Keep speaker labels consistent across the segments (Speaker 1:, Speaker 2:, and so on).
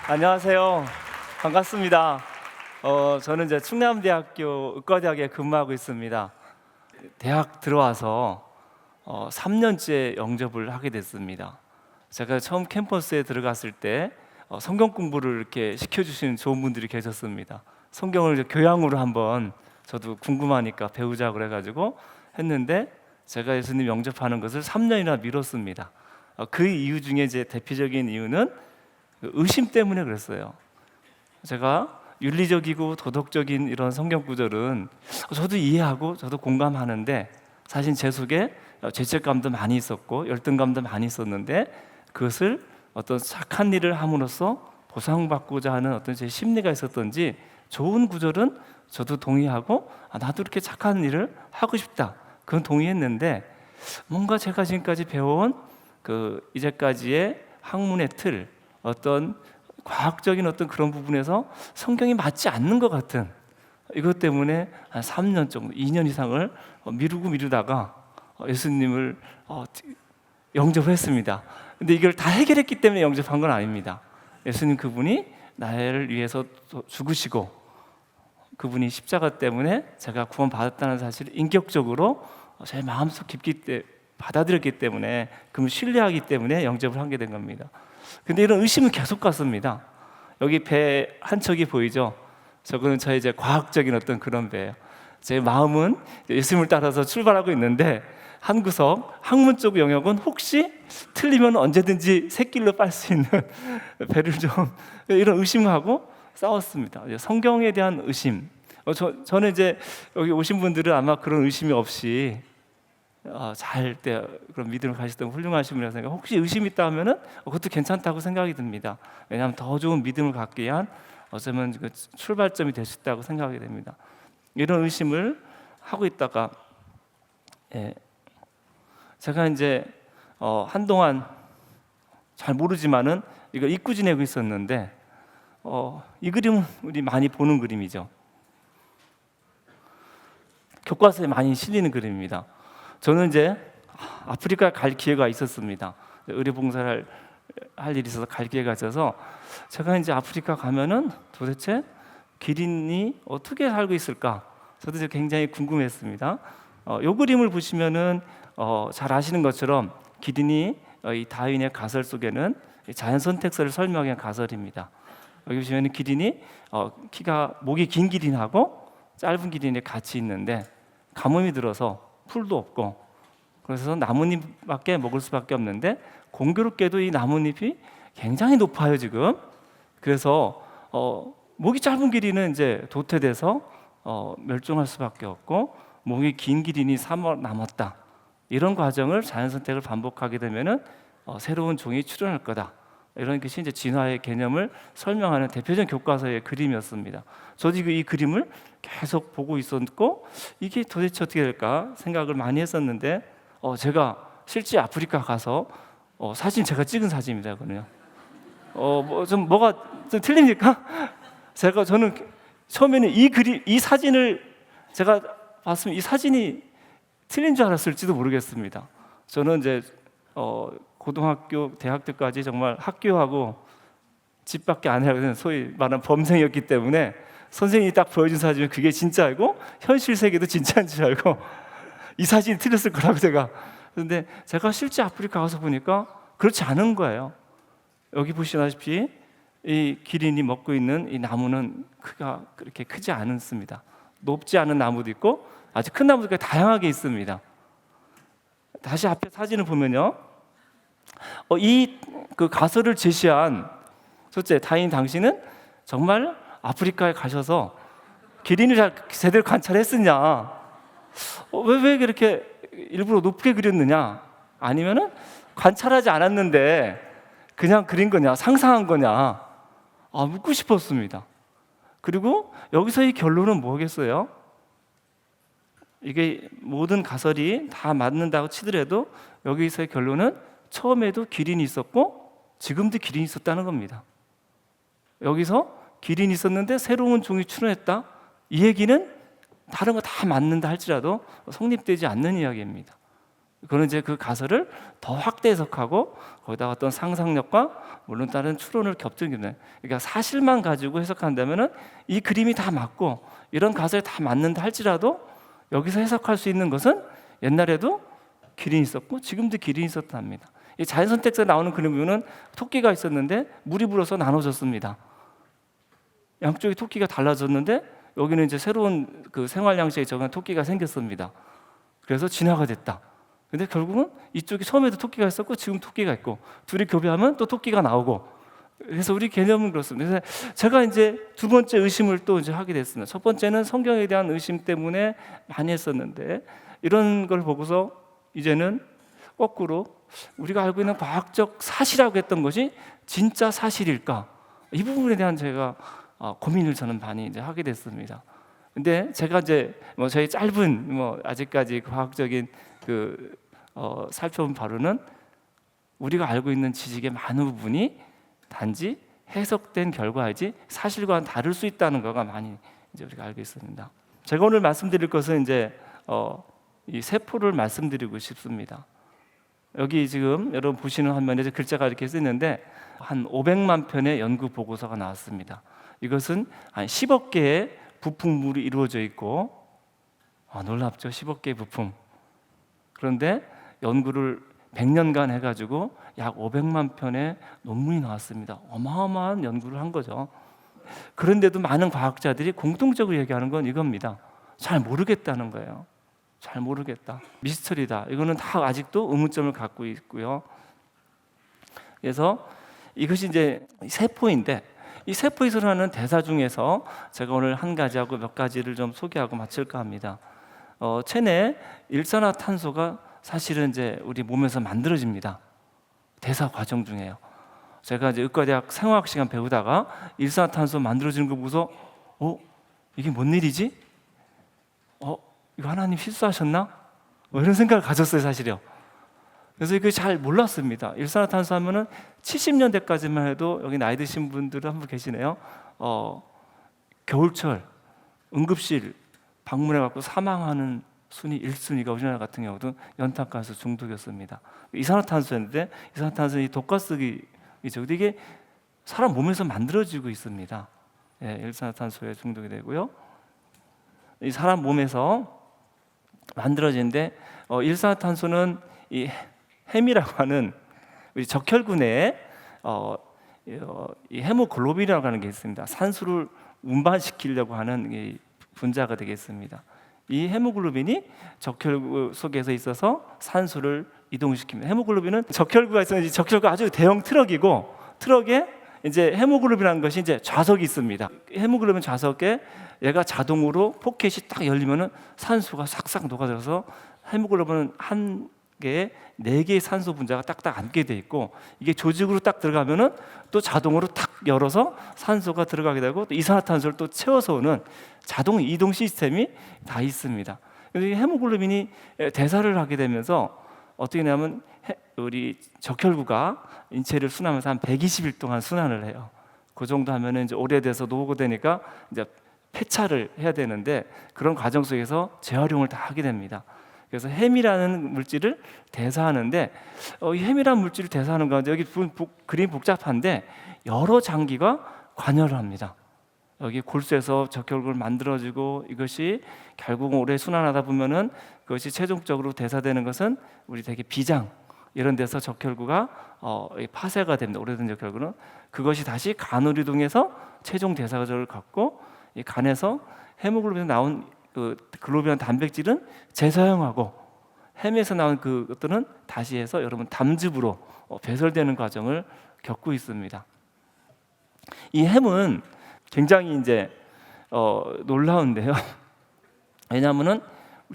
Speaker 1: 안녕하세요. 반갑습니다. 저는 이제 충남대학교 의과대학에 근무하고 있습니다. 대학 들어와서 3년째 영접을 하게 됐습니다. 제가 처음 캠퍼스에 들어갔을 때 성경 공부를 이렇게 시켜주시는 좋은 분들이 계셨습니다. 성경을 이제 교양으로 한번 저도 궁금하니까 배우자고 그래가지고 했는데 제가 예수님 영접하는 것을 3년이나 미뤘습니다. 그 이유 중에 이제 대표적인 이유는 의심 때문에 그랬어요. 제가 윤리적이고 도덕적인 이런 성경 구절은 저도 이해하고 저도 공감하는데 사실 제 속에 죄책감도 많이 있었고 열등감도 많이 있었는데 그것을 어떤 착한 일을 함으로써 보상받고자 하는 어떤 제 심리가 있었던지 좋은 구절은 저도 동의하고 나도 이렇게 착한 일을 하고 싶다 그건 동의했는데 뭔가 제가 지금까지 배워온 이제까지의 학문의 틀 어떤 과학적인 어떤 그런 부분에서 성경이 맞지 않는 것 같은 이것 때문에 한 3년 정도, 2년 이상을 미루다가 예수님을 영접했습니다. 근데 이걸 다 해결했기 때문에 영접한 건 아닙니다. 예수님 그분이 나를 위해서 죽으시고 그분이 십자가 때문에 제가 구원받았다는 사실을 인격적으로 제 마음속 깊이 받아들였기 때문에 그분을 신뢰하기 때문에 영접을 하게 된 겁니다. 근데 이런 의심은 계속 갔습니다. 여기 배 한 척이 보이죠? 저거는 저의 이제 과학적인 어떤 그런 배예요. 제 마음은 예수님을 따라서 출발하고 있는데 한 구석 학문 쪽 영역은 혹시 틀리면 언제든지 샛길로 빨 수 있는 배를 좀 이런 의심하고 싸웠습니다. 성경에 대한 의심. 저는 이제 여기 오신 분들은 아마 그런 의심이 없이 잘 그런 믿음을 가지셨던 훌륭하신 분이라서 혹시 의심이 있다 하면은 그것도 괜찮다고 생각이 듭니다. 왜냐하면 더 좋은 믿음을 갖기 위한 어쩌면 그 출발점이 될 수 있다고 생각이 됩니다. 이런 의심을 하고 있다가 제가 이제 한동안 잘 모르지만은 이걸 잊고 지내고 있었는데 이 그림은 우리 많이 보는 그림이죠. 교과서에 많이 실리는 그림입니다. 저는 이제 아프리카 갈 기회가 있었습니다. 의료봉사를 할 일이 있어서 갈 기회가 있어서 제가 이제 아프리카 가면은 도대체 기린이 어떻게 살고 있을까? 저도 굉장히 궁금했습니다. 이 그림을 보시면은 잘 아시는 것처럼 기린이 이 다윈의 가설 속에는 자연 선택설을 설명한 가설입니다. 여기 보시면 기린이 목이 긴 기린하고 짧은 기린이 같이 있는데 가뭄이 들어서 풀도 없고 그래서 나뭇잎밖에 먹을 수밖에 없는데 공교롭게도 이 나뭇잎이 굉장히 높아요 지금. 그래서 목이 짧은 기린은 이제 도태돼서 멸종할 수밖에 없고 목이 긴 기린이 살아남았다. 이런 과정을 자연 선택을 반복하게 되면은 새로운 종이 출현할 거다. 이런 것이 이제 진화의 개념을 설명하는 대표적인 교과서의 그림이었습니다. 저도 이 그림을 계속 보고 있었고 이게 도대체 어떻게 될까 생각을 많이 했었는데 제가 실제 아프리카 가서 사진 제가 찍은 사진입니다. 그거는요. 뭐가 좀 틀립니까? 저는 처음에는 이 사진을 제가 봤으면 이 사진이 틀린 줄 알았을지도 모르겠습니다. 저는 이제 고등학교, 대학 때까지 정말 학교하고 집 밖에 안 해가는 소위 말하는 범생이었기 때문에 선생님이 딱 보여준 사진은 그게 진짜이고 현실 세계도 진짜인 줄 알고 이 사진이 틀렸을 거라고 제가. 그런데 제가 실제 아프리카 가서 보니까 그렇지 않은 거예요. 여기 보시다시피 이 기린이 먹고 있는 이 나무는 크가 그렇게 크지 않습니다. 높지 않은 나무도 있고 아주 큰 나무도 다양하게 있습니다. 다시 앞에 사진을 보면요, 그 가설을 제시한 첫째 다윈 당신은 정말 아프리카에 가셔서 기린을 잘 제대로 관찰했으냐? 왜 그렇게 일부러 높게 그렸느냐? 아니면은 관찰하지 않았는데 그냥 그린 거냐? 상상한 거냐? 묻고 싶었습니다. 그리고 여기서의 결론은 뭐겠어요? 이게 모든 가설이 다 맞는다고 치더라도 여기서의 결론은 처음에도 기린이 있었고 지금도 기린이 있었다는 겁니다. 여기서 기린이 있었는데 새로운 종이 출현했다. 이 얘기는 다른 거 다 맞는다 할지라도 성립되지 않는 이야기입니다. 그거는 이제 그 가설을 더 확대 해석하고 거기다가 어떤 상상력과 물론 다른 추론을 겹치는 게, 그러니까 사실만 가지고 해석한다면은 이 그림이 다 맞고 이런 가설이 다 맞는다 할지라도 여기서 해석할 수 있는 것은 옛날에도 기린이 있었고 지금도 기린이 있었답니다. 이 자연선택에서 나오는 그림 보면 토끼가 있었는데 물이 불어서 나눠졌습니다. 양쪽이 토끼가 달라졌는데 여기는 이제 새로운 그 생활 양식에 적응한 토끼가 생겼습니다. 그래서 진화가 됐다. 근데 결국은 이쪽이 처음에도 토끼가 있었고 지금 토끼가 있고 둘이 교배하면 또 토끼가 나오고, 그래서 우리 개념은 그렇습니다. 그래서 제가 이제 두 번째 의심을 또 이제 하게 됐습니다. 첫 번째는 성경에 대한 의심 때문에 많이 했었는데 이런 걸 보고서 이제는 거꾸로 우리가 알고 있는 과학적 사실이라고 했던 것이 진짜 사실일까? 이 부분에 대한 제가 고민을 저는 많이 이제 하게 됐습니다. 근데 제가 이제 저희 짧은 아직까지 과학적인 살펴본 바로는 우리가 알고 있는 지식의 많은 부분이 단지 해석된 결과이지 사실과는 다를 수 있다는 거가 많이 이제 우리가 알고 있습니다. 제가 오늘 말씀드릴 것은 이제 이 세포를 말씀드리고 싶습니다. 여기 지금 여러분 보시는 화면에 글자가 이렇게 쓰 있는데 한 500만 편의 연구 보고서가 나왔습니다. 이것은 한 10억 개의 부품물이 이루어져 있고, 놀랍죠? 10억 개의 부품. 그런데 연구를 100년간 해가지고 약 500만 편의 논문이 나왔습니다. 어마어마한 연구를 한 거죠. 그런데도 많은 과학자들이 공통적으로 얘기하는 건 이겁니다. 잘 모르겠다는 거예요. 잘 모르겠다. 미스터리다. 이거는 다 아직도 의문점을 갖고 있고요. 그래서 이것이 이제 세포인데, 이 세포에서 하는 대사 중에서 제가 오늘 한 가지하고 몇 가지를 좀 소개하고 마칠까 합니다. 체내 일산화탄소가 사실은 이제 우리 몸에서 만들어집니다. 대사 과정 중에요. 제가 이제 의과대학 생화학 시간 배우다가 일산화탄소 만들어지는 거 보고서 이게 뭔 일이지? 이거 하나님 실수하셨나? 이런 생각을 가졌어요, 사실요. 그래서 이거 잘 몰랐습니다. 일산화탄소 하면은 70년대까지만 해도 여기 나이 드신 분들은 한 분 계시네요. 겨울철 응급실 방문해 갖고 사망하는 순위 1순위가 우리나라 같은 경우도 연탄가스 중독이었습니다. 이산화탄소였는데 이산화탄소는 독가스기죠. 근데 이게 사람 몸에서 만들어지고 있습니다. 일산화탄소에 중독이 되고요. 이 사람 몸에서 만들어지는데 일산화탄소는 이 햄이라고 하는 우리 적혈구 내에 이 헤모글로빈이라고 하는 게 있습니다. 산소를 운반시키려고 하는 이 분자가 되겠습니다. 이 헤모글로빈이 적혈구 속에서 있어서 산소를 이동시킵니다. 헤모글로빈은 적혈구가 있어서 적혈구가 아주 대형 트럭이고, 트럭에 이제 헤모글로빈이라는 것이 이제 좌석이 있습니다. 헤모글로빈 좌석에 얘가 자동으로 포켓이 딱 열리면은 산소가 싹싹 녹아들어서 헤모글로빈은 한 개에 4개의 산소 분자가 딱딱 앉게 돼 있고, 이게 조직으로 딱 들어가면은 또 자동으로 탁 열어서 산소가 들어가게 되고 또 이산화탄소를 또 채워서 오는 자동 이동 시스템이 다 있습니다. 그래서 헤모글로빈이 대사를 하게 되면서 어떻게 되냐면 우리 적혈구가 인체를 순환하면서 한 120일 동안 순환을 해요. 그 정도 하면은 이제 오래돼서 노후되니까 이제 폐차를 해야 되는데 그런 과정 속에서 재활용을 다 하게 됩니다. 그래서 햄이라는 물질을 대사하는데 이 햄이라는 물질을 대사하는 가운데 여기 그림 복잡한데 여러 장기가 관여를 합니다. 여기 골수에서 적혈구를 만들어지고 이것이 결국은 오래 순환하다 보면은 그것이 최종적으로 대사되는 것은 우리 되게 비장 이런 데서 적혈구가 파쇄가 됩니다. 오래된 적혈구는 그것이 다시 간으로 이동해서 최종 대사를 갖고 이 간에서 헤모글로빈에서 나온 그 글로빈 단백질은 재사용하고 햄에서 나온 그것들은 다시 해서 여러분 담즙으로 배설되는 과정을 겪고 있습니다. 이 햄은 굉장히 이제 놀라운데요. 왜냐하면은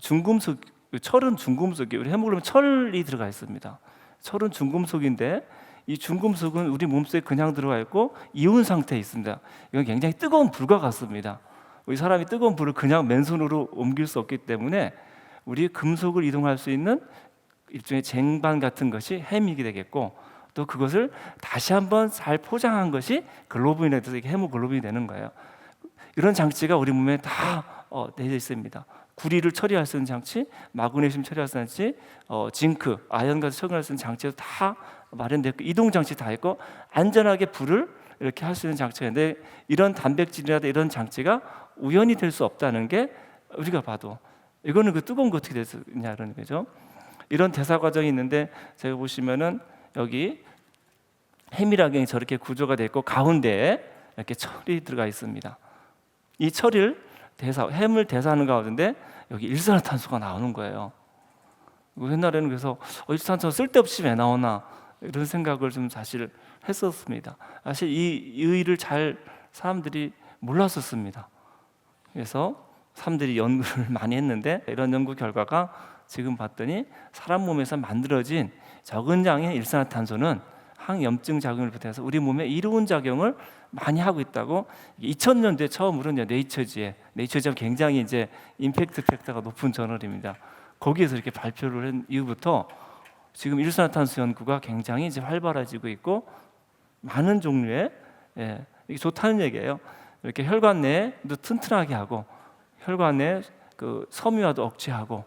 Speaker 1: 중금속, 철은 중금속이 우리 헤모글로빈 철이 들어가 있습니다. 철은 중금속인데 이 중금속은 우리 몸속에 그냥 들어가 있고 이온 상태에 있습니다. 이건 굉장히 뜨거운 불과 같습니다. 우리 사람이 뜨거운 불을 그냥 맨손으로 옮길 수 없기 때문에 우리 금속을 이동할 수 있는 일종의 쟁반 같은 것이 햄이 되겠고, 또 그것을 다시 한번 잘 포장한 것이 글로빈에 대해서 헤모글로빈이 되는 거예요. 이런 장치가 우리 몸에 다 내려 있습니다. 구리를 처리할 수 있는 장치, 마그네슘 처리할 수 있는 장치, 징크, 아연 같은 처리할 수 있는 장치도 다 마련되어 있고 이동 장치 다 있고 안전하게 불을 이렇게 할 수 있는 장치가 있는데 이런 단백질이나 이런 장치가 우연히 될 수 없다는 게 우리가 봐도 이거는 그 뜨거운 거 어떻게 됐냐 그러는 거죠. 이런 대사 과정이 있는데 제가 보시면은 여기 해밀하게 저렇게 구조가 되어 있고 가운데에 이렇게 철이 들어가 있습니다. 이 철을 햄을 대사하는 가운데 여기 일산화탄소가 나오는 거예요. 옛날에는 그래서 일산화탄소 쓸데없이 왜 나오나 이런 생각을 좀 사실 했었습니다. 사실 이 의의를 잘 사람들이 몰랐었습니다. 그래서 사람들이 연구를 많이 했는데 이런 연구 결과가 지금 봤더니 사람 몸에서 만들어진 적은 양의 일산화탄소는 항염증 작용을 비롯해서 우리 몸에 이로운 작용을 많이 하고 있다고 2000년도에 처음으로 네이처지에 굉장히 이제 임팩트 팩터가 높은 저널입니다. 거기에서 이렇게 발표를 한 이후부터 지금 일산화탄소 연구가 굉장히 이제 활발해지고 있고 많은 종류의 이게 좋다는 얘기예요. 이렇게 혈관 내도 튼튼하게 하고 혈관 내 그 섬유화도 억제하고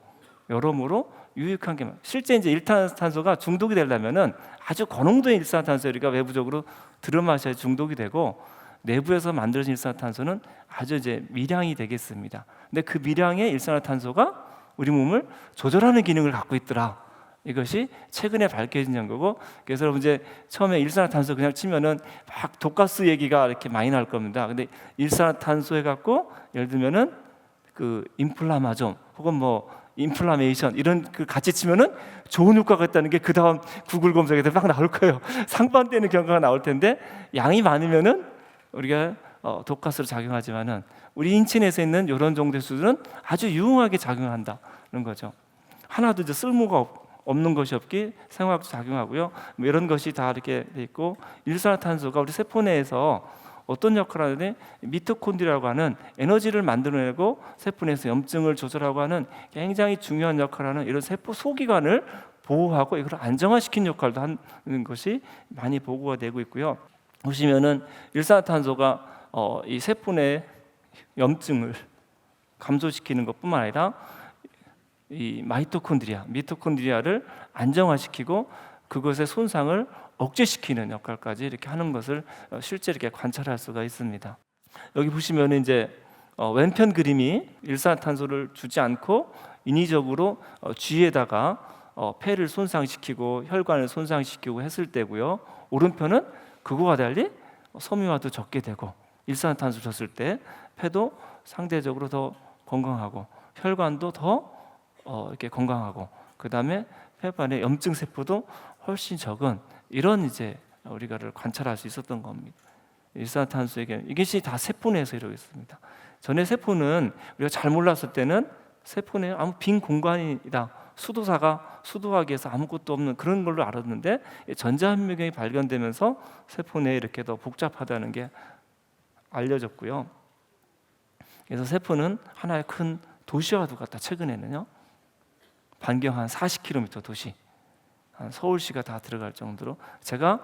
Speaker 1: 여러모로 유익한 게 실제 이제 일산화탄소가 중독이 되려면은 아주 고농도의 일산화탄소 우리가 외부적으로 들어마셔야 중독이 되고 내부에서 만들어진 일산화탄소는 아주 이제 미량이 되겠습니다. 근데 그 미량의 일산화탄소가 우리 몸을 조절하는 기능을 갖고 있더라. 이것이 최근에 밝혀진 연구고 그래서 여러분 이제 처음에 일산화탄소 그냥 치면은 막 독가스 얘기가 이렇게 많이 나올 겁니다. 근데 일산화탄소 해갖고 예를 들면은 그 인플라마존 혹은 뭐 인플라메이션 이런 그 같이 치면은 좋은 효과가 있다는 게 그 다음 구글 검색에서 막 나올 거예요. 상반되는 경과가 나올 텐데 양이 많으면은 우리가 독가스로 작용하지만은 우리 인체 내에서 있는 이런 정도의 수준은 아주 유용하게 작용한다는 거죠. 하나도 이제 쓸모가 없는 것이 없기 생화학도 작용하고요. 뭐 이런 것이 다 이렇게 돼 있고 일산화탄소가 우리 세포 내에서 어떤 역할을 하는데 미토콘드리아라고 하는 에너지를 만들어내고 세포 내에서 염증을 조절하고 하는 굉장히 중요한 역할을 하는 이런 세포 소기관을 보호하고 이걸 안정화시키는 역할도 하는 것이 많이 보고가 되고 있고요. 보시면은 일산화탄소가 이 세포 내 염증을 감소시키는 것뿐만 아니라 이 미토콘드리아를 안정화시키고 그것의 손상을 억제시키는 역할까지 이렇게 하는 것을 실제 이렇게 관찰할 수가 있습니다. 여기 보시면 이제 왼편 그림이 일산화탄소를 주지 않고 인위적으로 쥐에다가 폐를 손상시키고 혈관을 손상시키고 했을 때고요. 오른편은 그거와 달리 섬유화도 적게 되고 일산화탄소 줬을 때 폐도 상대적으로 더 건강하고 혈관도 더 이렇게 건강하고 그 다음에 폐반의 염증 세포도 훨씬 적은 이런 이제 우리가를 관찰할 수 있었던 겁니다. 일산화탄소에게 이것이 다 세포 내에서 이루어져 있습니다. 전에 세포는 우리가 잘 몰랐을 때는 세포 내에 아무 빈 공간이다. 수도하기 위해서 아무것도 없는 그런 걸로 알았는데 전자현미경이 발견되면서 세포 내에 이렇게 더 복잡하다는 게 알려졌고요. 그래서 세포는 하나의 큰 도시와도 같다. 최근에는요. 반경 한 40km 도시, 한 서울시가 다 들어갈 정도로 제가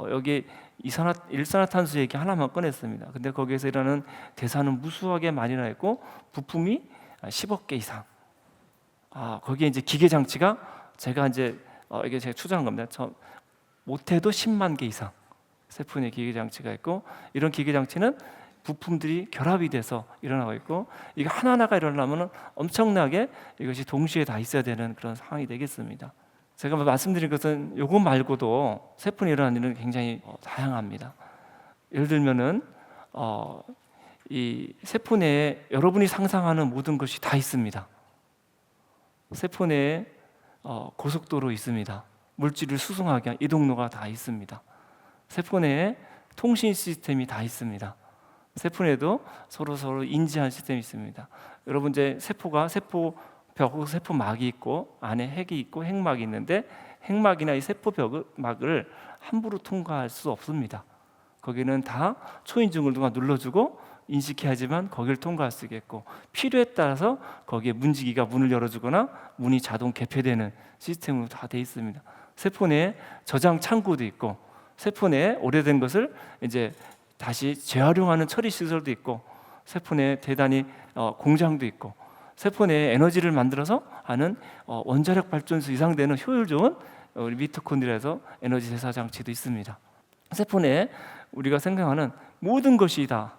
Speaker 1: 여기 일산화탄소 얘기 하나만 꺼냈습니다. 근데 거기에서 일어나는 대사는 무수하게 많이 나 있고 부품이 10억 개 이상. 거기에 이제 기계 장치가 제가 이제 이게 제가 추정한 겁니다. 못해도 10만 개 이상 세포 내 기계 장치가 있고 이런 기계 장치는 부품들이 결합이 돼서 일어나고 있고 이게 하나하나가 일어나면 엄청나게 이것이 동시에 다 있어야 되는 그런 상황이 되겠습니다. 제가 말씀드린 것은 이거 말고도 세포에 일어나는 일은 굉장히 다양합니다. 예를 들면은 이 세포 내에 여러분이 상상하는 모든 것이 다 있습니다. 세포 내에 고속도로 있습니다. 물질을 수송하게 한 이동로가 다 있습니다. 세포 내에 통신 시스템이 다 있습니다. 세포 내에도 서로 인지하는 시스템이 있습니다. 여러분 이제 세포가 세포벽, 세포막이 있고 안에 핵이 있고 핵막이 있는데 핵막이나 이 세포벽을 함부로 통과할 수 없습니다. 거기는 다 초인종을 누가 눌러주고 인식해야지만 거기를 통과할 수 있겠고 필요에 따라서 거기에 문지기가 문을 열어주거나 문이 자동 개폐되는 시스템으로 다 돼 있습니다. 세포 내에 저장 창고도 있고 세포 내에 오래된 것을 이제 다시 재활용하는 처리 시설도 있고 세포 내에 대단히 공장도 있고 세포 내에 에너지를 만들어서 하는 원자력 발전소 이상 되는 효율 좋은 우리 미토콘드리아에서 에너지 대사 장치도 있습니다. 세포 내에 우리가 생각하는 모든 것이 다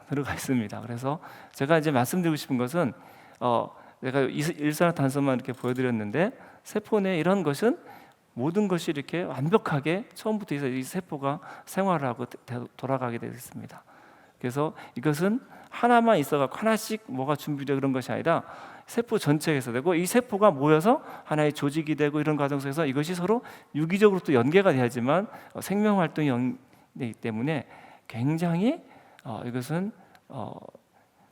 Speaker 1: 들어가 있습니다. 그래서 제가 이제 말씀드리고 싶은 것은 내가 일산화탄소만 이렇게 보여드렸는데 세포 내 이런 것은 모든 것이 이렇게 완벽하게 처음부터 해서 이 세포가 생활하고 돌아가게 되어 있습니다. 그래서 이것은 하나만 있어갖고 하나씩 뭐가 준비되고 그런 것이 아니라 세포 전체에서 되고 이 세포가 모여서 하나의 조직이 되고 이런 과정 속에서 이것이 서로 유기적으로 또 연계가 돼야지만 생명 활동이 되기 때문에 굉장히 이것은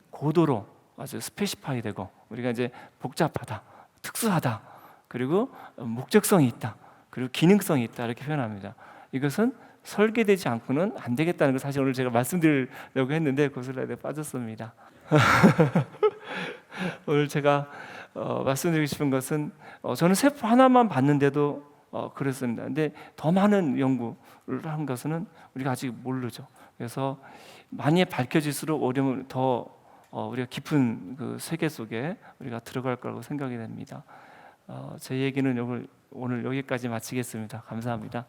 Speaker 1: 고도로 아주 스페시파이 되고 우리가 이제 복잡하다, 특수하다, 그리고 목적성이 있다, 그리고 기능성이 있다 이렇게 표현합니다. 이것은 설계되지 않고는 안 되겠다는 걸 사실 오늘 제가 말씀드리려고 했는데 그 슬라이드에 빠졌습니다. 오늘 제가 말씀드리고 싶은 것은 저는 세포 하나만 봤는데도 그랬습니다. 근데 더 많은 연구를 한 것은 우리가 아직 모르죠. 그래서 많이 밝혀질수록 어려움을 더 우리가 깊은 그 세계 속에 우리가 들어갈 거라고 생각이 됩니다. 제 얘기는 오늘 여기까지 마치겠습니다. 감사합니다.